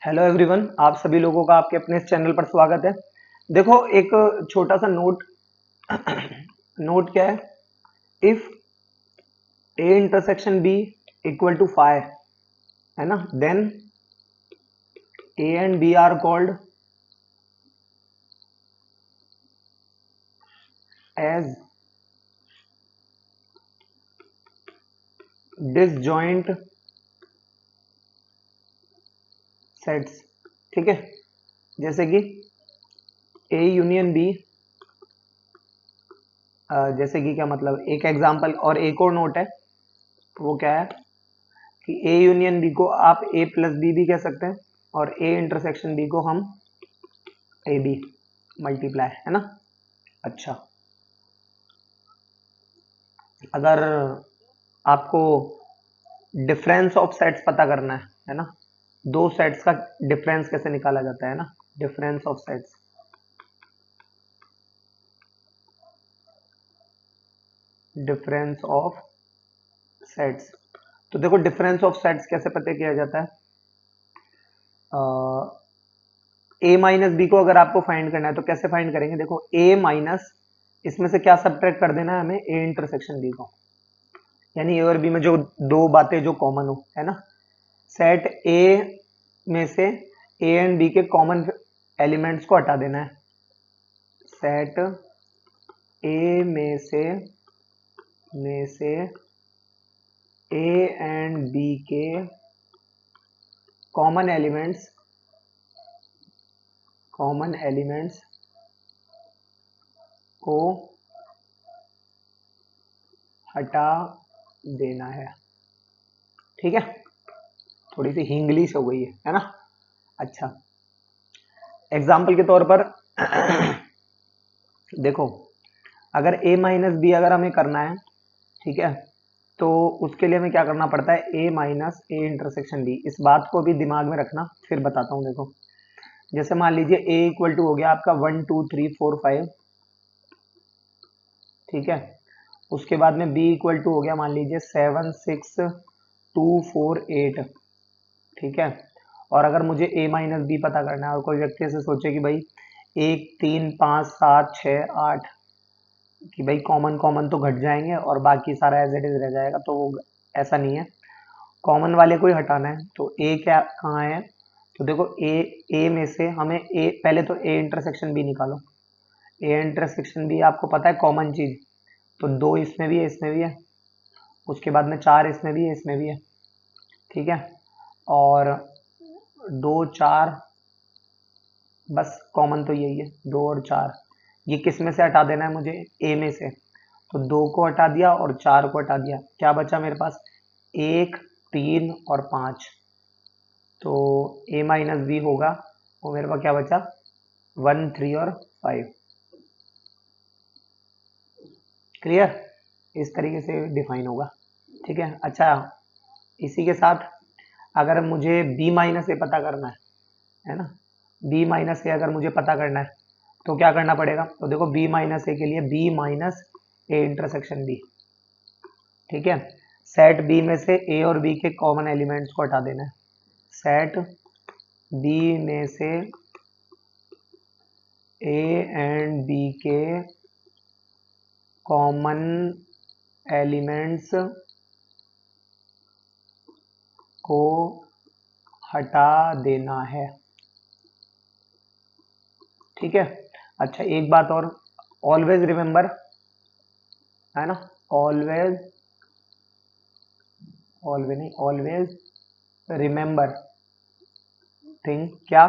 Hello everyone, आप सभी लोगों का आपके अपने इस चैनल पर स्वागत है। देखो, एक छोटा सा नोट नोट क्या है। If A intersection B equal to five, है ना, then A and B are called as disjoint sets. ठीक है, जैसे कि ए यूनियन बी। जैसे कि क्या मतलब, एक एग्जांपल और एक और नोट है, वो क्या है कि ए यूनियन बी को आप ए प्लस बी भी कह सकते हैं और ए इंटरसेक्शन बी को हम ए बी मल्टीप्लाई, है ना। अच्छा, अगर आपको डिफरेंस ऑफ सेट्स पता करना है ना, दो सेट्स का डिफरेंस कैसे निकाला जाता है ना, difference of sets. Difference of sets, तो देखो डिफरेंस ऑफ सेट्स कैसे पता किया जाता है। ए माइनस बी को अगर आपको फाइंड करना है तो कैसे फाइंड करेंगे। देखो ए माइनस, इसमें से क्या सब्ट्रैक्ट कर देना है हमें, ए इंटरसेक्शन बी को, यानी ए और बी में जो दो बातें जो कॉमन हो, है ना। सेट ए में से ए एंड बी के कॉमन एलिमेंट्स को हटा देना है। सेट ए में से ए एंड बी के कॉमन एलिमेंट्स को हटा देना है। ठीक है, थोड़ी सी इंग्लिश हो गई है ना। अच्छा, एग्जाम्पल के तौर पर देखो, अगर a माइनस बी अगर हमें करना है, ठीक है, तो उसके लिए हमें क्या करना पड़ता है, a minus A intersection B. इस बात को भी दिमाग में रखना, फिर बताता हूँ। देखो, जैसे मान लीजिए a इक्वल टू हो गया आपका 1 2 3 4 5, ठीक है। उसके बाद में b इक्वल टू हो गया मान लीजिए 7 6 2 4 8, ठीक है। और अगर मुझे a माइनस बी पता करना है और कोई व्यक्ति ऐसे सोचे कि भाई 1 3 5 7 6 8, कि भाई कॉमन कॉमन तो घट जाएंगे और बाकी सारा एज इट इज रह जाएगा, तो वो ऐसा नहीं है। कॉमन वाले को ही हटाना है, तो ए क्या कहाँ है, तो देखो ए में से हमें ए, पहले तो ए इंटरसेक्शन बी निकालो। ए इंटरसेक्शन बी आपको पता है कॉमन चीज, तो 2 इसमें भी है, इसमें भी है। उसके बाद में 4 इसमें भी है, इसमें भी है, ठीक है। और 2 4, बस कॉमन तो यही है, 2 और 4। ये किस में से हटा देना है मुझे, ए में से। तो 2 को हटा दिया और 4 को हटा दिया, क्या बचा मेरे पास, 1 3 और 5। तो ए माइनस बी होगा, वो मेरे पास क्या बचा, 1 3 और 5। क्लियर, इस तरीके से डिफाइन होगा, ठीक है। अच्छा, इसी के साथ अगर मुझे बी माइनस ए पता करना है ना, बी माइनस ए अगर मुझे पता करना है तो क्या करना पड़ेगा। तो देखो बी माइनस ए के लिए B minus A intersection B, ठीक है। सेट बी में से ए और बी के कॉमन एलिमेंट्स को हटा देना है। सेट बी में से ए एंड बी के कॉमन एलिमेंट्स को हटा देना है, ठीक है। अच्छा, एक बात और, ऑलवेज रिमेंबर, है ना, ऑलवेज, ऑलवेज नहीं, ऑलवेज रिमेंबर थिंग, क्या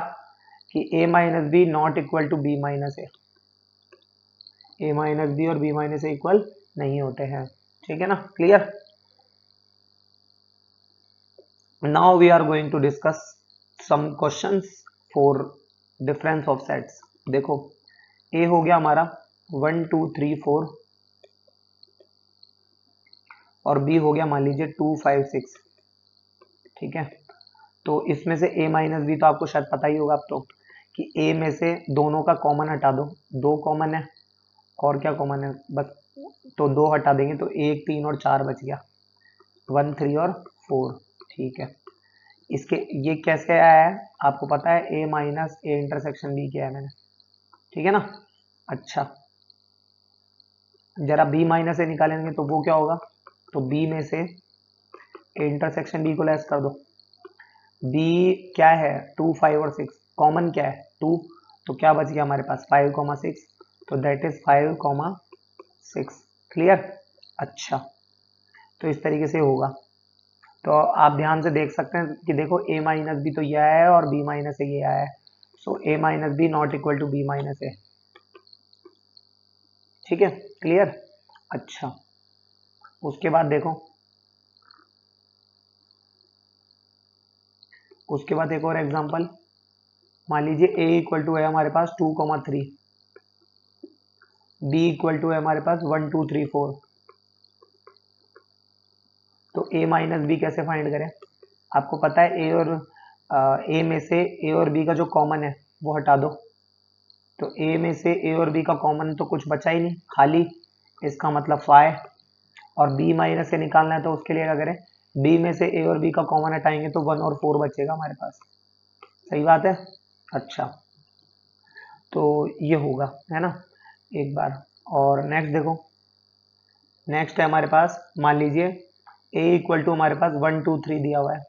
कि a minus B not equal to B minus A. A minus B और बी माइनस ए इक्वल नहीं होते हैं, ठीक है ना। Clear, now we are going to discuss some questions for difference of sets. देखो, ए हो गया हमारा 1 2 3 4 और बी हो गया मान लीजिए 2 5 6, ठीक है। तो इसमें से a माइनस बी तो आपको शायद पता ही होगा अब तो, कि a में से दोनों का कॉमन हटा दो, 2 कॉमन है और क्या कॉमन है, बस तो 2 हटा देंगे तो 1 3 और 4 बच गया, 1 3 और 4, ठीक है। इसके ये कैसे आया है आपको पता है, ए माइनस ए इंटरसेक्शन बी किया है मैंने, ठीक है ना। अच्छा, जरा बी माइनस ए निकालेंगे तो वो क्या होगा, तो बी में से ए इंटरसेक्शन बी को लेस कर दो। बी क्या है, 2 5 और 6, कॉमन क्या है 2, तो क्या बच गया हमारे पास 5,6, तो दैट इज 5,6। क्लियर। अच्छा, तो इस तरीके से होगा। तो आप ध्यान से देख सकते हैं कि देखो ए माइनस बी तो ये आया है और बी माइनस ए ये आया है, so A minus B not equal to B minus A. ठीक है, क्लियर। अच्छा, उसके बाद देखो, उसके बाद एक और एग्जांपल, मान लीजिए a इक्वल टू है हमारे पास 2,3, b इक्वल टू है हमारे पास 1 2 3 4, तो a माइनस बी कैसे फाइंड करें। आपको पता है a और a में से a और b का जो कॉमन है वो हटा दो, तो a में से a और b का कॉमन तो कुछ बचा ही नहीं, खाली, इसका मतलब 5, और b माइनस से निकालना है तो उसके लिए क्या करें, b में से a और b का कॉमन हटाएंगे तो 1 और 4 बचेगा हमारे पास। सही बात है। अच्छा, तो ये होगा, है ना, एक बार। और नेक्स्ट देखो, नेक्स्ट है हमारे पास, मान लीजिए a इक्वल टू हमारे पास 1 2 3 दिया हुआ है,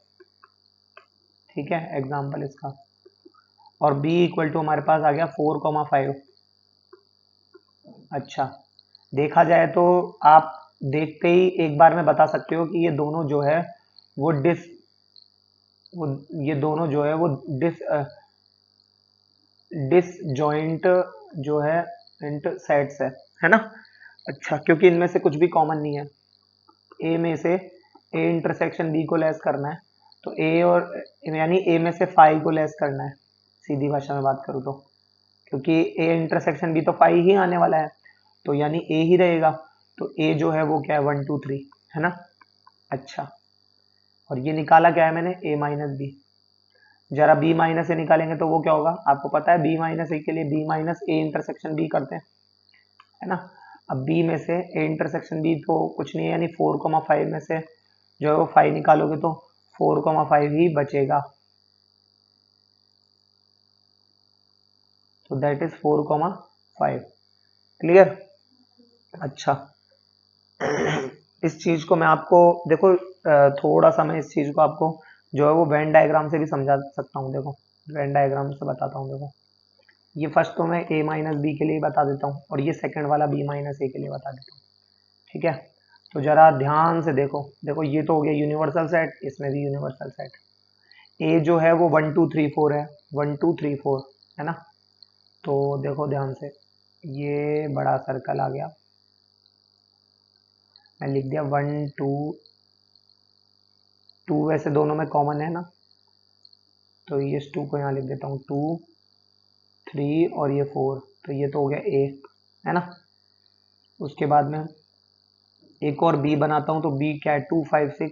ठीक है, एग्जाम्पल इसका, और b इक्वल टू हमारे पास आ गया 4,5। अच्छा, देखा जाए तो आप देखते ही एक बार में बता सकते हो कि ये दोनों जो है वो वो ये दोनों जो है वो डिसजॉइंट जो है इंट सेट्स है ना। अच्छा, क्योंकि इनमें से कुछ भी कॉमन नहीं है, ए में से ए इंटरसेक्शन बी को लेस करना है, तो ए और यानी ए में से फाइव को लेस करना है, सीधी भाषा में बात करूँ तो, क्योंकि ए इंटरसेक्शन बी तो फाइव ही आने वाला है, तो यानी ए ही रहेगा, तो ए जो है वो क्या है 1 2 3, है ना। अच्छा, और ये निकाला क्या है मैंने, ए माइनस बी। जरा बी माइनस ए निकालेंगे तो वो क्या होगा, आपको पता है बी माइनस ए के लिए B minus A intersection B करते हैं, है ना। अब बी में से ए इंटरसेक्शन बी तो कुछ नहीं है, यानी 4,5 में से जो है वो 5 निकालोगे तो 4,5 ही बचेगा, तो दैट इज 4,5। क्लियर। अच्छा, इस चीज को मैं आपको देखो, थोड़ा सा मैं इस चीज को आपको जो है वो वेन डायग्राम से भी समझा सकता हूँ। देखो, वेन डायग्राम से बताता हूँ। देखो, ये फर्स्ट तो मैं ए माइनस बी के लिए बता देता हूँ और ये सेकंड वाला बी माइनस ए के लिए बता देता हूँ, ठीक है। तो जरा ध्यान से देखो, देखो ये तो हो गया यूनिवर्सल सेट, इसमें भी यूनिवर्सल सेट, ए जो है वो 1 2 3 4 है, 1 2 3 4, है ना। तो देखो ध्यान से, ये बड़ा सर्कल आ गया, मैं लिख दिया 1 2 2, वैसे दोनों में कॉमन है ना, तो ये 2 को यहाँ लिख देता हूँ, 2 3 और ये 4, तो ये तो हो गया ए, है ना। उसके बाद में एक और बी बनाता हूँ, तो बी क्या है 2 5 6,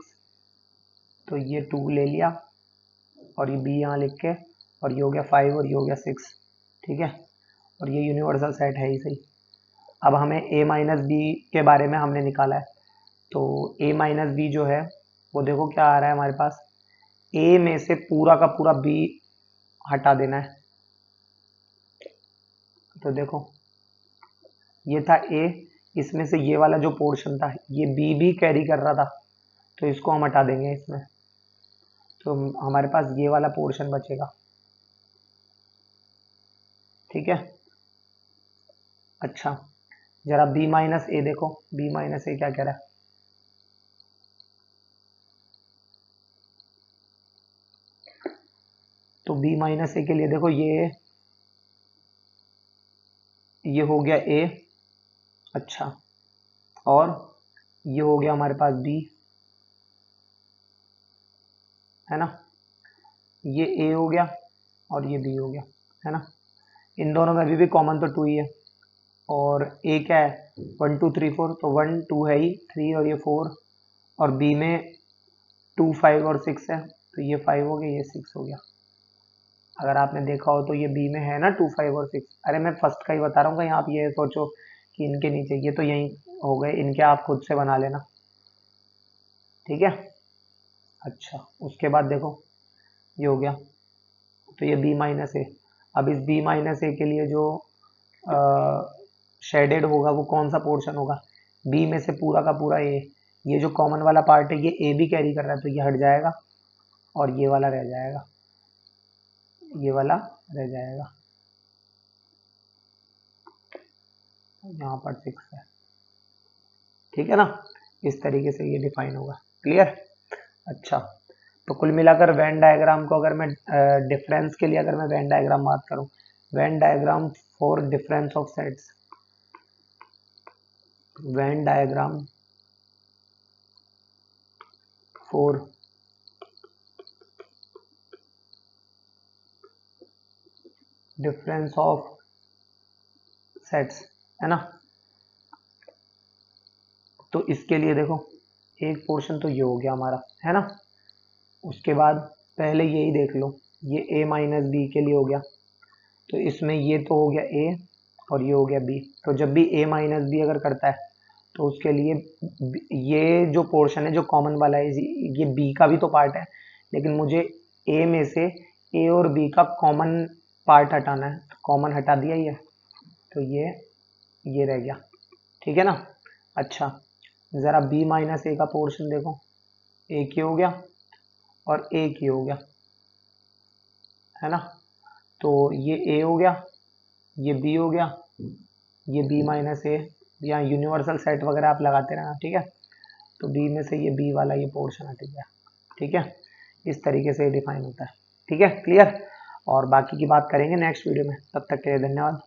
तो ये 2 ले लिया और ये बी यहाँ लिख के, और ये हो गया 5 और ये हो गया 6, ठीक है। और ये यूनिवर्सल सेट है ही सही। अब हमें a माइनस बी के बारे में हमने निकाला है, तो a माइनस बी जो है वो देखो क्या आ रहा है हमारे पास, a में से पूरा का पूरा b हटा देना है, तो देखो ये था a, इसमें से ये वाला जो पोर्शन था ये b भी कैरी कर रहा था, तो इसको हम हटा देंगे इसमें, तो हमारे पास ये वाला पोर्शन बचेगा, ठीक है। अच्छा, जरा b माइनस ए देखो, b माइनस ए क्या कह रहा है, तो b माइनस ए के लिए देखो ये हो गया a, अच्छा, और ये हो गया हमारे पास b, है ना, ये a हो गया और ये b हो गया, है ना। इन दोनों में अभी भी कॉमन तो 2 ही है, और a क्या है 1 2 3 4, तो 1 2 है ही, 3 और ये 4, और b में 2 5 और 6 है, तो ये 5 हो गया, ये 6 हो गया। अगर आपने देखा हो तो ये b में है ना 2 5 और 6, अरे मैं फर्स्ट का ही बता रहा हूँ, कहीं आप ये सोचो कि इनके नीचे, ये तो यही हो गए, इनके आप खुद से बना लेना, ठीक है। अच्छा, उसके बाद देखो ये हो गया, तो ये b माइनस ए। अब इस b माइनस ए के लिए जो शेडेड होगा वो कौन सा पोर्शन होगा, b में से पूरा का पूरा a। ये जो कॉमन वाला पार्ट है ये a भी कैरी कर रहा है, तो ये हट जाएगा और ये वाला रह जाएगा, ये वाला रह जाएगा। यहाँ पर 6 है, ठीक है ना। इस तरीके से ये डिफाइन होगा। क्लियर? अच्छा, तो कुल मिलाकर वेन डायग्राम को अगर मैं डिफरेंस के लिए अगर मैं वेन डायग्राम बात करूं, Venn diagram for difference of sets, Venn diagram for difference of sets, है ना। तो इसके लिए देखो एक पोर्शन तो ये हो गया हमारा, है ना। उसके बाद पहले यही देख लो, ये a माइनस बी के लिए हो गया, तो इसमें ये तो हो गया a और ये हो गया b। तो जब भी a माइनस बी अगर करता है तो उसके लिए ये जो पोर्शन है जो कॉमन वाला है ये b का भी तो पार्ट है, लेकिन मुझे a में से a और b का कॉमन पार्ट हटाना है। कॉमन हटा दिया ये, तो ये रह गया, ठीक है ना। अच्छा, ज़रा b माइनस ए का पोर्शन देखो, एक ही हो गया और एक ही हो गया, है ना। तो ये a हो गया, ये b हो गया, ये b माइनस ए, या यूनिवर्सल सेट वगैरह आप लगाते रहना, ठीक है। तो b में से ये b वाला ये पोर्शन हट गया, ठीक है। इस तरीके से डिफाइन होता है, ठीक है। क्लियर? और बाकी की बात करेंगे नेक्स्ट वीडियो में, तब तक के लिए धन्यवाद।